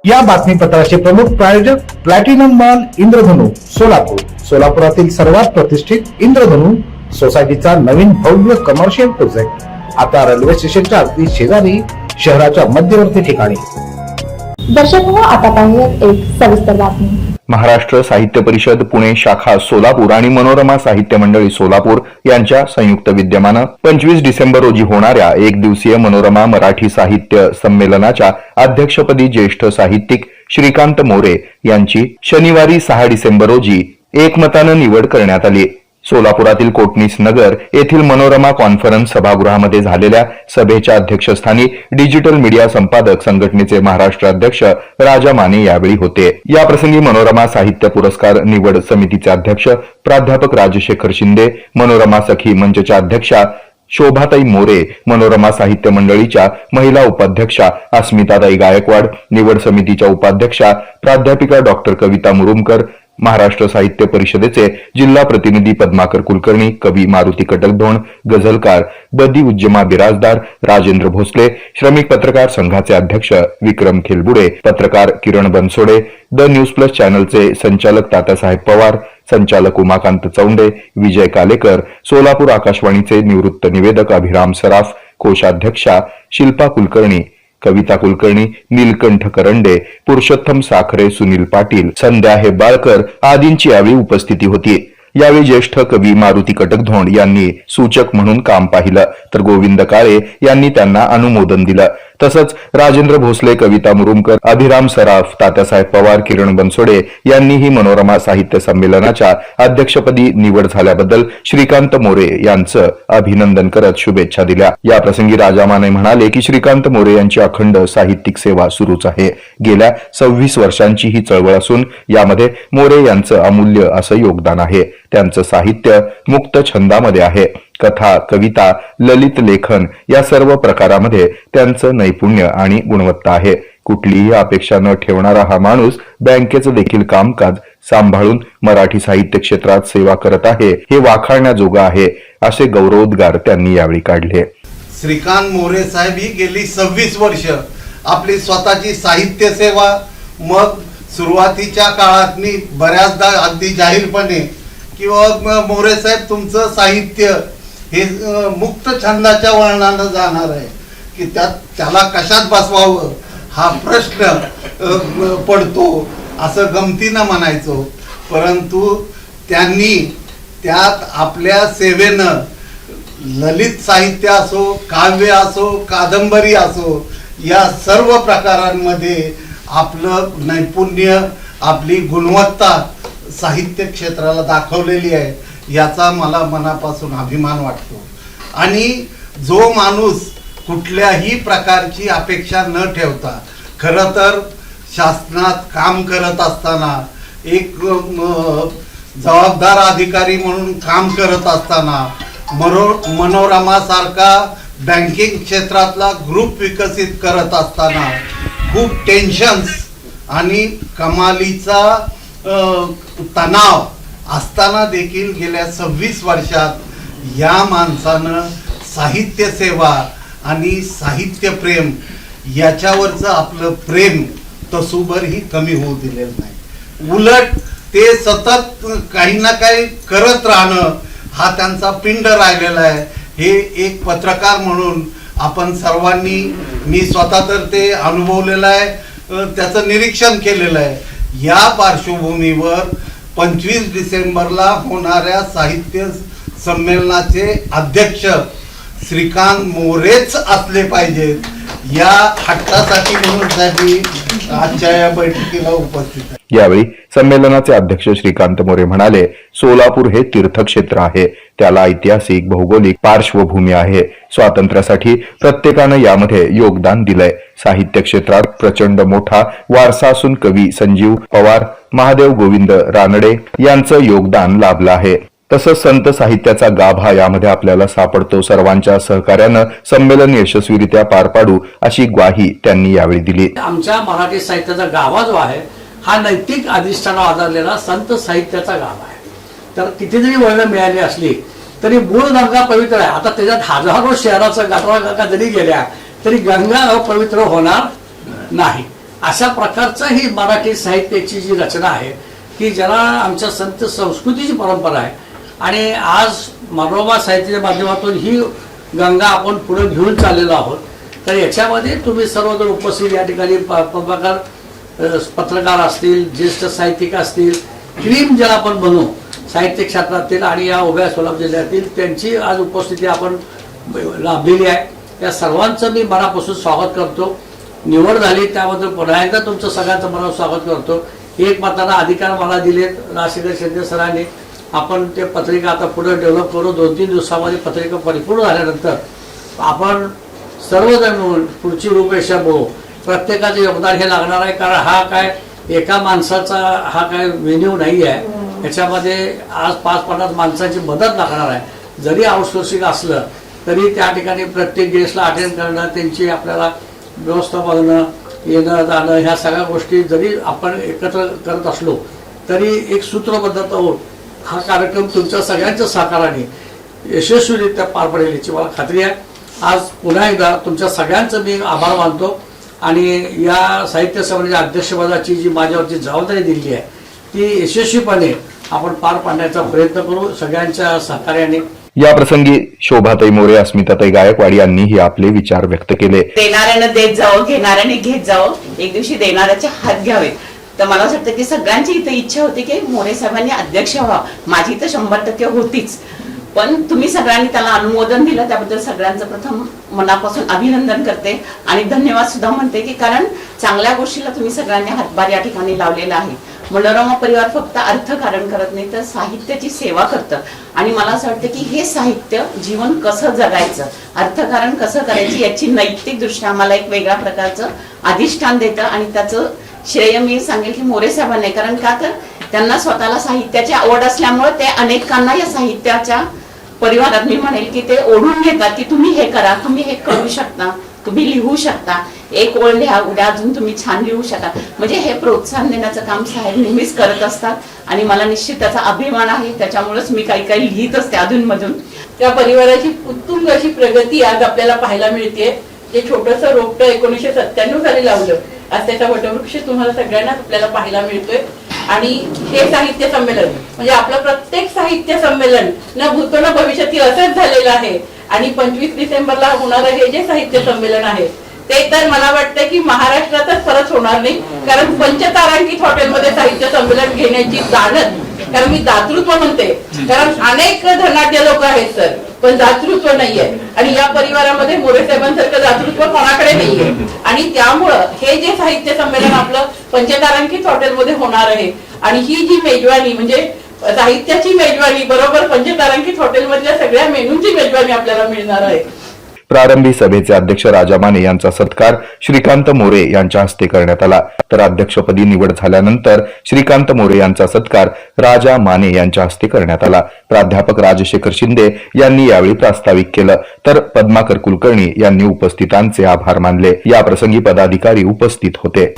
या बातमीपत्राचे प्रमुख प्रायोजक प्लॅटिनम मॉल इंद्रधनु सोलापूर. सोलापुरातील सर्वात प्रतिष्ठित इंद्रधनु सोसायटीचा नवीन भव्य कमर्शियल प्रोजेक्ट आता रेल्वे स्टेशनच्या अगदी शेजारी शहराच्या मध्यवर्ती ठिकाणी. दर्शक हो, आता पाहूयात एक सविस्तर बातमी. महाराष्ट्र साहित्य परिषद पुणे शाखा सोलापूर आणि मनोरमा साहित्य मंडळी सोलापूर यांच्या संयुक्त विद्यमानं 25 डिसेंबर रोजी होणाऱ्या एक दिवसीय मनोरमा मराठी साहित्य संमेलनाच्या अध्यक्षपदी ज्येष्ठ साहित्यिक श्रीकांत मोरे यांची शनिवारी 6 डिसेंबर रोजी एकमतानं निवड करण्यात आली. सोलापुरातील कोटणीस नगर येथील मनोरमा कॉन्फरन्स सभागृहामध्ये झालेल्या सभेच्या अध्यक्षस्थानी डिजिटल मीडिया संपादक संघटनेचे महाराष्ट्र अध्यक्ष राजा माने यावेळी होते. या प्रसंगी मनोरमा साहित्य पुरस्कार निवड समितीचे अध्यक्ष प्राध्यापक राजशेखर शिंदे, मनोरमा सखी मंचच्या अध्यक्षा शोभाताई मोरे, मनोरमा साहित्य मंडळीच्या महिला उपाध्यक्षा अस्मिताताई गायकवाड, निवड समितीच्या उपाध्यक्षा प्राध्यापिका डॉक्टर कविता मुरुमकर, महाराष्ट्र साहित्य परिषदेचे जिल्हा प्रतिनिधी पद्माकर कुलकर्णी, कवी मारुती कटकधोण, गझलकार बदी उज्जमा बिराजदार, राजेंद्र भोसले, श्रमिक पत्रकार संघाचे अध्यक्ष विक्रम खेलबुडे, पत्रकार किरण बनसोडे, द न्यूज प्लस चॅनलचे संचालक तात्यासाहेब पवार, संचालक उमाकांत चौंडे, विजय कालेकर, सोलापूर आकाशवाणीचे निवृत्त निवेदक अभिराम सराफ, कोषाध्यक्षा शिल्पा कुलकर्णी, कविता कुलकर्णी, नीलकंठ करंडे, पुरुषोत्तम साखरे, सुनील पाटील, संध्या हेब्बाळकर आदींची यावेळी उपस्थिती होती. यावेळी ज्येष्ठ कवी मारुती कटकधोंड यांनी सूचक म्हणून काम पाहिलं, तर गोविंद काळे यांनी त्यांना अनुमोदन दिलं. तसंच राजेंद्र भोसले, कविता मुरुमकर, अभिराम सराफ, तात्यासाहेब पवार, किरण बनसोडे यांनीही मनोरमा साहित्य संमेलनाच्या अध्यक्षपदी निवड झाल्याबद्दल श्रीकांत मोरे यांचं अभिनंदन करत शुभेच्छा दिल्या. या प्रसंगी राजा माने म्हणाले की श्रीकांत मोरे यांची अखंड साहित्यिक सेवा सुरूच आहे. गेल्या 26 वर्षांची ही चळवळ असून यामध्ये मोरे यांचं अमूल्य असं योगदान आहे. त्यांचं साहित्य मुक्त छंदामध्ये आहे. कथा, कविता, ललित लेखन या सर्व प्रकारामध्ये त्यांचं नैपुण्य आणि गुणवत्ता आहे. कुठलीही अपेक्षा न ठेवणारा हा माणूस बँकेचं देखील कामकाज सांभाळून मराठी साहित्य क्षेत्रात सेवा करत आहे, हे वाखाणण्याजोगं आहे, असे गौरवोद्गार त्यांनी यावेळी काढले. श्रीकांत मोरे साहेब ही गेली 26 वर्ष आपली स्वतःची साहित्य सेवा, मग सुरुवातीच्या काळात बऱ्याचदा अगदी जाहीरपणे किंवा मोरे साहेब तुमचं साहित्य हे मुक्त छंदाच्या वळणानं जाणार आहे की त्याला कशात बसवावं हा प्रश्न पडतो असं गमतीनं म्हणायचो. परंतु त्यांनी त्यात आपल्या सेवेनं ललित साहित्य असो, काव्य असो, कादंबरी असो या सर्व प्रकारांमध्ये आपलं नैपुण्य, आपली गुणवत्ता साहित्य क्षेत्राला दाखवलेली आहे. याचा मला मनापासून अभिमान वाटतो. आणि जो माणूस कुठल्याही प्रकारची अपेक्षा न ठेवता, खरं तर शासनात काम करत असताना, एक जबाबदार अधिकारी म्हणून काम करत असताना, मनोरमा सारखा बँकिंग क्षेत्रातला ग्रुप विकसित करत असताना खूप टेन्शन्स आणि कमालीचा तणाव असताना देखील गेल्या 26 वर्षात या माणसानं साहित्य सेवा आणि साहित्य प्रेम याच्यावरचं आपलं प्रेम तसूभरही कमी होऊ दिलेलं नाही. उलट ते सतत काही ना काही करत राहणं हा त्यांचा पिंड राहिलेला आहे. हे एक पत्रकार म्हणून आपण सर्वांनी, मी स्वतः तर ते अनुभवलेलं आहे, त्याचं निरीक्षण केलेलं आहे. या पार्श्वभूमीवर 25 डिसेंबरला होणाऱ्या साहित्य संमेलनाचे अध्यक्ष श्रीकांत मोरेच असले पाहिजेत या हट्टासाठी म्हणून त्यांनी आजच्या या बैठकीला उपस्थित आहे. यावेळी संमेलनाचे अध्यक्ष श्रीकांत मोरे म्हणाले, सोलापूर हे तीर्थक्षेत्र आहे. त्याला ऐतिहासिक, भौगोलिक पार्श्वभूमी आहे. स्वातंत्र्यासाठी प्रत्येकानं यामध्ये योगदान दिलंय. साहित्य क्षेत्रात प्रचंड मोठा वारसा असून कवी संजीव पवार, महादेव गोविंद रानडे यांचं योगदान लाभलं आहे. तसंच संत साहित्याचा गाभा यामध्ये आपल्याला सापडतो. सर्वांच्या सहकार्यानं संमेलन यशस्वीरित्या पार पाडू अशी ग्वाही त्यांनी यावेळी दिली. आमच्या मराठी साहित्याचा गाभा जो आहे हा नैतिक अधिष्ठानावर आधारलेला संत साहित्याचा गाभा आहे. तर किती जरी वर्ण मिळाली असली तरी मूळ गंगा पवित्र आहे. आता त्याच्यात हजारो शहराचं गटरा गंगा जरी गेल्या तरी गंगा अपवित्र होणार नाही. अशा प्रकारचं ही मराठी साहित्याची जी रचना आहे की ज्याला आमच्या संत संस्कृतीची परंपरा आहे आणि आज मनोरमा साहित्याच्या माध्यमातून ही गंगा आपण पुढे घेऊन चाललेलो आहोत. तर याच्यामध्ये तुम्ही सर्वजण उपस्थित या ठिकाणी पत्रकार असतील, ज्येष्ठ साहित्यिक असतील, क्रीम ज्याला आपण म्हणू साहित्य क्षेत्रातील आणि या उभ्या सोलापूर जिल्ह्यातील त्यांची आज उपस्थिती आपण लाभलेली आहे. या सर्वांचं मी मनापासून स्वागत करतो. निवड झाली त्याबद्दल पुन्हा एकदा तुमचं सगळ्यांचं मनापासून स्वागत करतो. एक मताना अधिकार मला दिलेत राजशेखर शिंदे सरांनी. आपण ते पत्रिका आता पुढे डेव्हलप करू. 2-3 दिवसामध्ये पत्रिका परिपूर्ण झाल्यानंतर आपण सर्वजण मिळून पुढची रूपरेषा बघू. प्रत्येकाचं योगदान हे लागणार आहे, कारण हा काय एका माणसाचा हा काय व्हेन्यू नाही आहे. याच्यामध्ये आज 5-50 माणसांची मदत लागणार आहे. जरी आउटसोर्सिंग असलं तरी त्या ठिकाणी प्रत्येक गेस्टला अटेंड करणं, त्यांची आपल्याला व्यवस्था बघणं, येणं जाणं, ह्या सगळ्या गोष्टी जरी आपण एकत्र करत असलो तरी एक सूत्रबद्धता होऊन हा कार्यक्रम तुमच्या सगळ्यांच्या सहकाराने यशस्वीरित्या पार पडेल याची मला खात्री आहे. आज पुन्हा एकदा तुमच्या सगळ्यांचं मी आभार मानतो आणि या साहित्य सभेच्या अध्यक्षपदाची जी माझ्यावरची जबाबदारी दिली आहे ती यशस्वीपणे आपण पार पाडण्याचा प्रयत्न करू सगळ्यांच्या सहकार्याने. या प्रसंगी शोभाताई मोरे, अस्मिताताई गायकवाड यांनीही आपले विचार व्यक्त केले. देणाऱ्यानं देत जावं, घेणाऱ्याने घेत जावं, एक दिवशी देणाऱ्याचे हात घ्यावेत. तर मला असं वाटतं की सगळ्यांची इथे इच्छा होती की मोरे साहेबांनी अध्यक्ष व्हावं. माझी तर 100% होतीच, पण तुम्ही सगळ्यांनी त्याला अनुमोदन दिलं त्याबद्दल सगळ्यांचं प्रथम मनापासून अभिनंदन करते आणि धन्यवाद सुद्धा म्हणते की कारण चांगल्या गोष्टीला तुम्ही सगळ्यांनी हातभार या ठिकाणी लावलेला आहे. मनोरमा परिवार फक्त अर्थकारण करत नाही तर साहित्याची सेवा करतं आणि मला असं वाटतं की हे साहित्य जीवन कसं जगायचं, अर्थकारण कसं करायची याची नैतिक दृष्ट्या आम्हाला एक वेगळ्या प्रकारचं अधिष्ठान देतं आणि त्याचं श्रेय मी सांगेल की मोरे साहेबांना. कारण का तर त्यांना स्वतःला साहित्याची आवड असल्यामुळे ते अनेकांना या साहित्याच्या परिवारात मी म्हणेल की ते ओढून घेतात की तुम्ही हे करा, तुम्ही हे करू शकता, तुम्ही लिहू शकता, एक ओळ लिहा, उद्या अजून तुम्ही छान लिहू शकता. म्हणजे हे प्रोत्साहन देण्याचं काम साहेब नेहमीच करत असतात आणि मला निश्चित त्याचा अभिमान आहे. त्याच्यामुळेच मी काही काही लिहित असते अधूनमधून. त्या परिवाराची उत्तुंग अशी प्रगती आज आपल्याला पाहायला मिळते. जे छोटंसं रोपटं 1997 साली लावलं, आज त्याचा वटवृक्ष तुम्हाला सगळ्यांना आपल्याला पाहायला मिळतोय. आणि हे साहित्य संमेलन म्हणजे आपलं प्रत्येक साहित्य संमेलन न भूतो न भविष्यातील असंच झालेलं आहे. आणि 25 डिसेंबरला होणारं हे जे साहित्य संमेलन आहे ते तर मला वाटतं की महाराष्ट्रातच परत होणार नाही, कारण पंचतारांकित हॉटेलमध्ये साहित्य संमेलन घेण्याची जाणत, कारण मी दातृत्व म्हणते, कारण अनेक धनाढ्य लोक आहेत सर, पण दातृत्व नाहीये आणि या परिवारामध्ये मोरे साहेबांसारखं दातृत्व कोणाकडे नाहीये. आणि त्यामुळं हे जे साहित्य संमेलन आपलं पंचतारांकित हॉटेलमध्ये होणार आहे आणि ही जी मेजवानी म्हणजे साहित्याची मेजवानी बरोबर पंचतारांकित हॉटेलमधल्या सगळ्या मेनूंची मेजवानी आपल्याला मिळणार आहे. प्रारंभी सभेचे अध्यक्ष राजा माने यांचा सत्कार श्रीकांत मोरे यांच्या हस्ते करण्यात आला. तर अध्यक्षपदी निवड झाल्यानंतर श्रीकांत मोरे यांचा सत्कार राजा माने यांच्या हस्ते करण्यात आला. प्राध्यापक राजशेखर शिंदे यांनी यावेळी प्रास्ताविक केलं, तर पद्माकर कुलकर्णी यांनी उपस्थितांचे आभार मानले. या प्रसंगी पदाधिकारी उपस्थित होते.